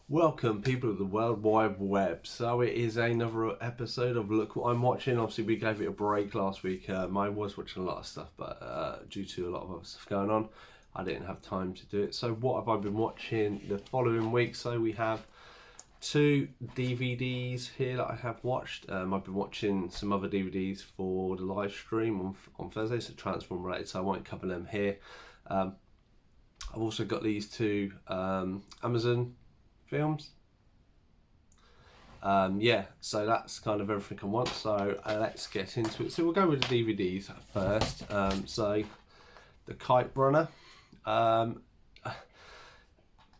Welcome, people of the World Wide Web. So it is another episode of Look What I'm Watching. Obviously, we gave it a break last week. I was watching a lot of stuff, but due to a lot of other stuff going on, I didn't have time to do it. So what have I been watching the following week? So we have two DVDs here that I have watched. I've been watching some other DVDs for the live stream on Thursday, so Transform related, so I won't cover them here. I've also got these two Amazon films. So that's kind of everything I want. So let's get into it. So we'll go with the DVDs first. So the Kite Runner. I've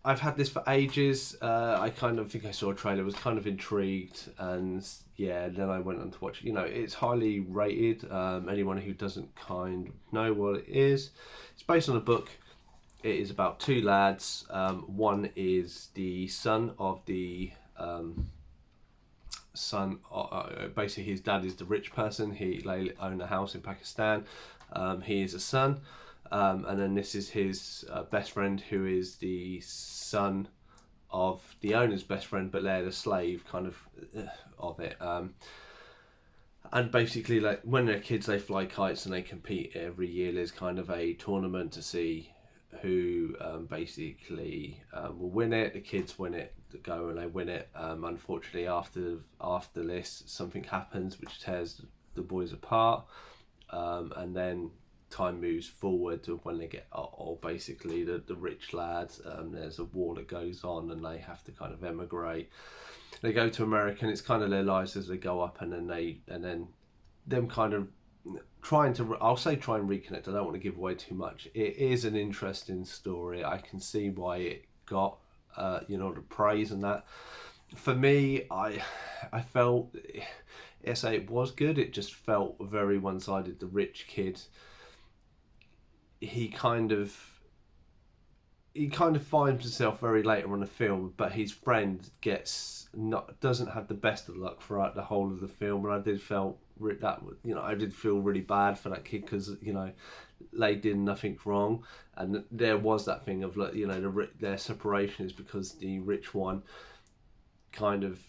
had this for ages. I kind of think I saw a trailer, was kind of intrigued, and yeah, then I went on to watch. It's highly rated. Anyone who doesn't kind of know what it is, it's based on a book. It is about two lads. One is the son of the basically his dad is the rich person. They own a house in Pakistan. He is a son, and then this is his best friend, who is the son of the owner's best friend, but they're the slave kind of it. And basically, like when they're kids, they fly kites and they compete every year. There's kind of a tournament to see who will win it. The kids win it, go and they win it. Unfortunately, after this, something happens which tears the boys apart, and then time moves forward to when they get, or basically the rich lads. There's a war that goes on, and they have to kind of emigrate. They go to America, and it's kind of their lives as they go up, and then them kind of trying to, I'll say try and reconnect. I don't want to give away too much. It is an interesting story. I can see why it got the praise and that. For me, I felt, yes, it was good. It just felt very one-sided. The rich kid, he kind of finds himself very later on the film, but his friend doesn't have the best of luck throughout the whole of the film, and I did feel really bad for that kid, because they did nothing wrong, and there was that thing of, like, their separation is because the rich one kind of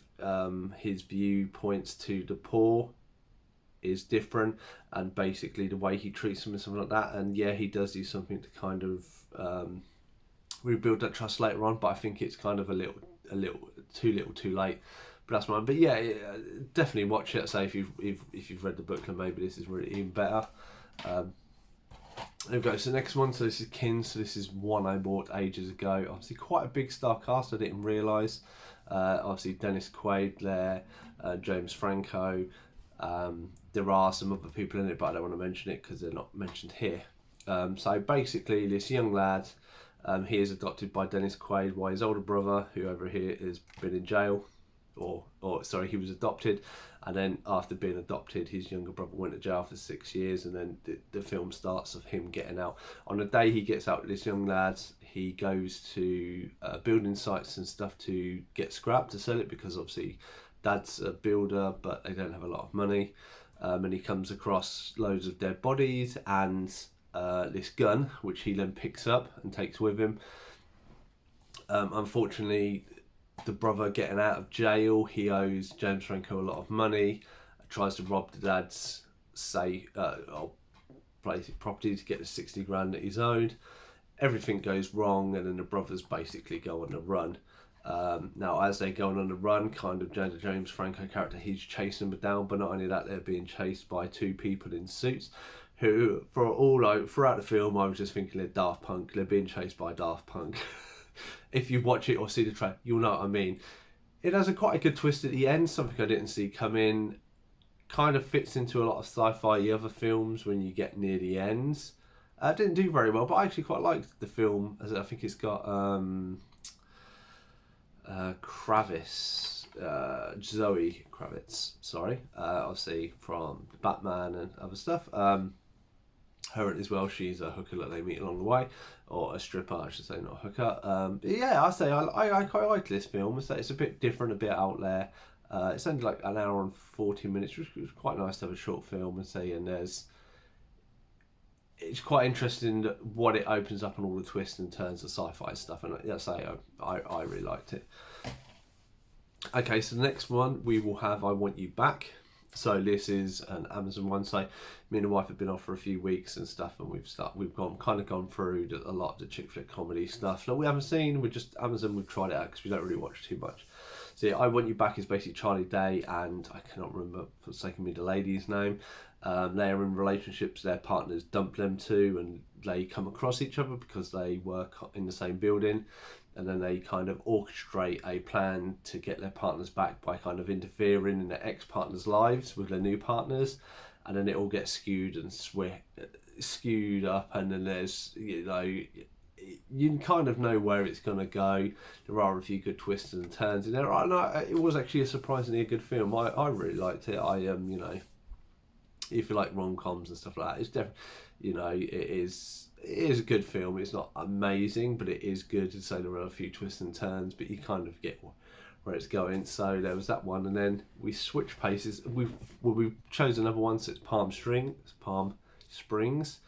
his view points to the poor is different, and basically the way he treats them and something like that, and yeah, he does do something to kind of rebuild that trust later on, but I think it's kind of a little too little too late. But that's mine. But yeah, definitely watch it. Say if you've read the book, then maybe this is really even better. There we go. So next one. So this is Kin. So this is one I bought ages ago. Obviously quite a big star cast. I didn't realise. Obviously Dennis Quaid there, James Franco. There are some other people in it, but I don't want to mention it because they're not mentioned here. So basically, this young lad. He is adopted by Dennis Quaid, while his older brother, who over here has been in jail, or sorry, he was adopted, and then after being adopted, his younger brother went to jail for 6 years, and then the film starts of him getting out. On the day he gets out, this young lad, he goes to building sites and stuff to get scrap to sell it, because obviously dad's a builder, but they don't have a lot of money, and he comes across loads of dead bodies and this gun, which he then picks up and takes with him. Unfortunately, the brother getting out of jail, he owes James Franco a lot of money, tries to rob the dad's property to get the 60 grand that he's owed. Everything goes wrong, and then the brothers basically go on a run. Now, as they go on the run, kind of James Franco character, he's chasing them down, but not only that, they're being chased by two people in suits, who, throughout the film, I was just thinking they're Daft Punk. They're being chased by Daft Punk. If you watch it or see the trailer, you'll know what I mean. It has quite a good twist at the end, something I didn't see coming. Kind of fits into a lot of sci-fi other films when you get near the ends. Didn't do very well, but I actually quite liked the film, as I think it's got Zoe Kravitz, sorry, obviously from Batman and other stuff. Her as well, she's a hooker that they meet along the way, or a stripper, I should say, not a hooker. But yeah, I quite like this film. It's a bit different, a bit out there. It's only like an hour and 40 minutes, which was quite nice to have a short film and say. And there's it's quite interesting what it opens up and all the twists and turns of sci-fi stuff, and I really liked it. Okay, so the next one we will have I Want You Back. So this is an Amazon one. So me and the wife have been off for a few weeks and stuff, and we've gone through a lot of the chick flick comedy stuff that we haven't seen. We just Amazon, we've tried it out because we don't really watch too much. So yeah, I Want You Back is basically Charlie Day and I cannot remember for the sake of me the lady's name. They are in relationships. Their partners dump them too, and they come across each other because they work in the same building. And then they kind of orchestrate a plan to get their partners back by kind of interfering in their ex-partners' lives with their new partners, and then it all gets skewed up, and then there's, you know, you kind of know where it's going to go. There are a few good twists and turns in there. It was actually a surprisingly good film. I really liked it. You know, if you like rom-coms and stuff like that, it's definitely, you know, it is a good film. It's not amazing, but it is good. To say there are a few twists and turns, but you kind of get where it's going. So there was that one, and then we switched paces. We've chose another one. So it's Palm Springs.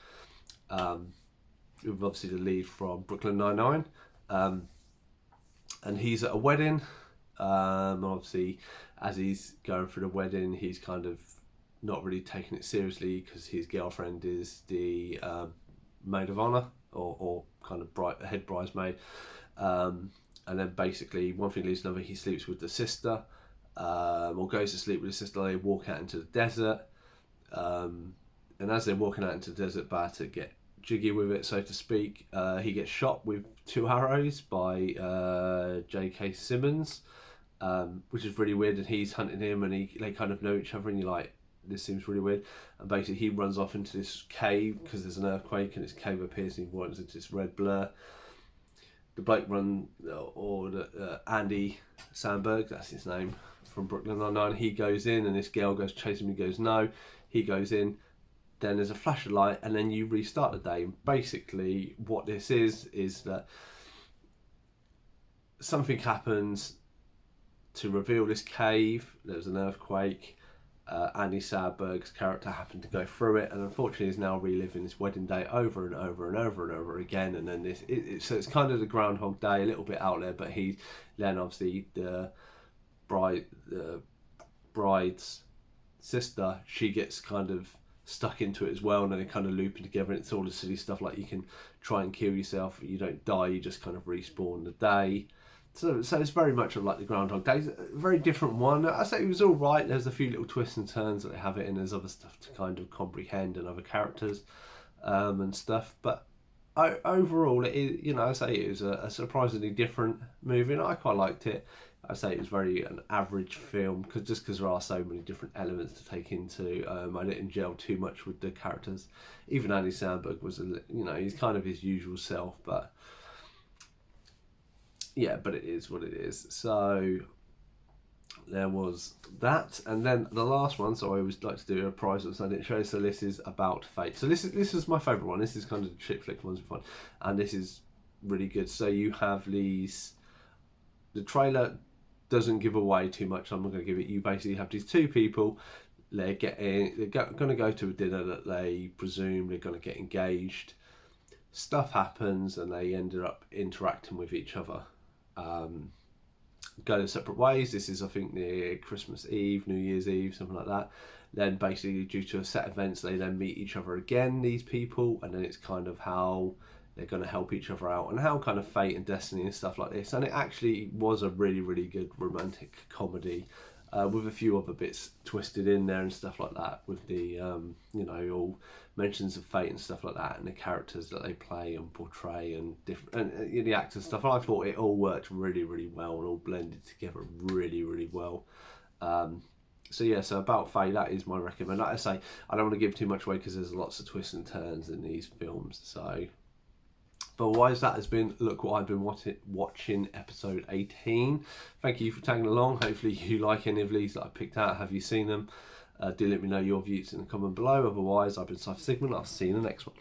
With obviously the lead from Brooklyn Nine-Nine, and he's at a wedding. Obviously, as he's going through the wedding, he's kind of not really taking it seriously because his girlfriend is the maid of honor, or kind of head bridesmaid, and then basically one thing leads to another. He sleeps with the sister, or goes to sleep with the sister. They walk out into the desert, and as they're walking out into the desert, about to get jiggy with it, so to speak, he gets shot with 2 arrows by J.K. Simmons, which is really weird. And he's hunting him, and they kind of know each other, and you're like, this seems really weird. And basically he runs off into this cave because there's an earthquake, and this cave appears and he runs into this red blur. The bloke Andy Samberg, that's his name, from Brooklyn Nine-Nine, he goes in, and this girl goes chasing him. He goes no, he goes in, then there's a flash of light, and then you restart the day. And basically what this is that something happens to reveal this cave. There's an earthquake. Andy Samberg's character happened to go through it, and unfortunately is now reliving this wedding day over and over and over and over again. And then so it's kind of the Groundhog Day, a little bit out there, but then obviously the bride's sister, she gets kind of stuck into it as well, and then they kind of looping together, and it's all the silly stuff like you can try and kill yourself, you don't die, you just kind of respawn the day. So it's very much like the Groundhog Day. It's a very different one. I say it was all right. There's a few little twists and turns that they have it in. There's other stuff to kind of comprehend, and other characters and stuff. But overall, it is, you know, I say it was a surprisingly different movie, and I quite liked it. I say it was very an average film because there are so many different elements to take into. I didn't gel too much with the characters. Even Andy Samberg was, you know, he's kind of his usual self, but. Yeah, but it is what it is. So there was that, and then the last one. So I always like to do a prize that I didn't show. So this is About Fate. So this is my favourite one. This is kind of the chick flick ones we find, and this is really good. So you have these. The trailer doesn't give away too much. I'm not going to give it. You basically have these 2 people. They're going to go to a dinner that they presume they're going to get engaged. Stuff happens, and they ended up interacting with each other. Go their separate ways. This is, I think, near Christmas Eve, New Year's Eve, something like that. Then basically due to a set of events, they then meet each other again, these people, and then it's kind of how they're going to help each other out, and how kind of fate and destiny and stuff like this. And it actually was a really, really good romantic comedy, with a few other bits twisted in there and stuff like that, with the you know, all mentions of fate and stuff like that, and the characters that they play and portray, and different, and the actors stuff. And I thought it all worked really, really well, and all blended together really, really well. So yeah, so About Fate, that is my recommend. Like I say, I don't want to give too much away because there's lots of twists and turns in these films. So, but otherwise, that has been Look What I've Been watching, episode 18. Thank you for tagging along. Hopefully you like any of these that I picked out. Have you seen them? Do let me know your views in the comment below. Otherwise, I've been Cypher Sigmund. I'll see you in the next one.